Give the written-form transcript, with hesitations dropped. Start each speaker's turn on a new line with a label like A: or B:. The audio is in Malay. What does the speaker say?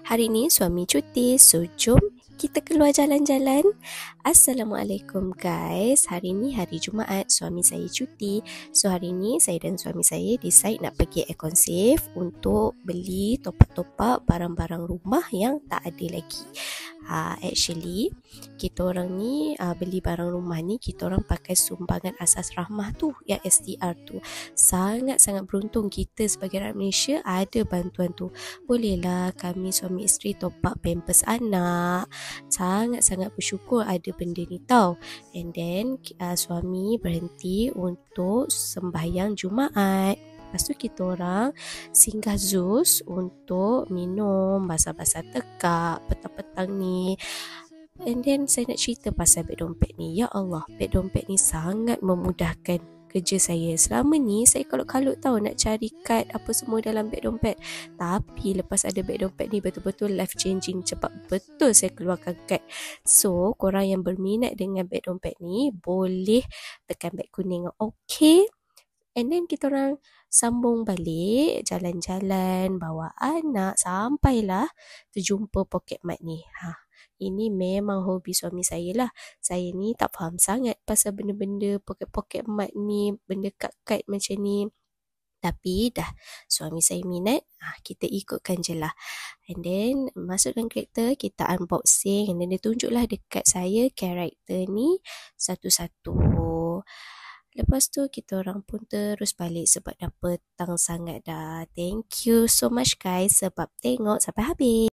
A: Hari ni suami cuti, so jom kita keluar jalan-jalan. Assalamualaikum guys. Hari ni hari Jumaat, suami saya cuti. So hari ni saya dan suami saya decide nak pergi Econsave untuk beli top-up barang-barang rumah yang tak ada lagi. Actually kita orang ni beli barang rumah ni, kita orang pakai sumbangan asas rahmah tu, yang STR tu. Sangat-sangat beruntung kita sebagai rakyat Malaysia ada bantuan tu. Bolehlah kami suami isteri top up pampers anak. Sangat-sangat bersyukur ada benda ni tau. And then suami berhenti untuk sembahyang Jumaat. Lepas tu kita orang singgah Zeus untuk minum, basah-basah tekak petang-petang ni. And then saya nak cerita pasal beg dompet ni. Ya Allah, beg dompet ni sangat memudahkan kerja saya. Selama ni saya kalut-kalut tahu nak cari kad apa semua dalam beg dompet. Tapi lepas ada beg dompet ni betul-betul life changing. Cepat betul saya keluarkan kad. So korang yang berminat dengan beg dompet ni boleh tekan beg kuning. Okay. And then kita orang sambung balik jalan-jalan bawa anak sampailah terjumpa pocket mart ni. Ini memang hobi suami saya lah. Saya ni tak faham sangat pasal benda-benda poket-poket mat ni, benda kad-kad macam ni. Tapi dah suami saya minat, kita ikutkan je lah. And then masukkan kereta, kita unboxing. And then dia tunjuklah dekat saya karakter ni satu-satu. Lepas tu kita orang pun terus balik sebab dah petang sangat dah. Thank you so much guys sebab tengok sampai habis.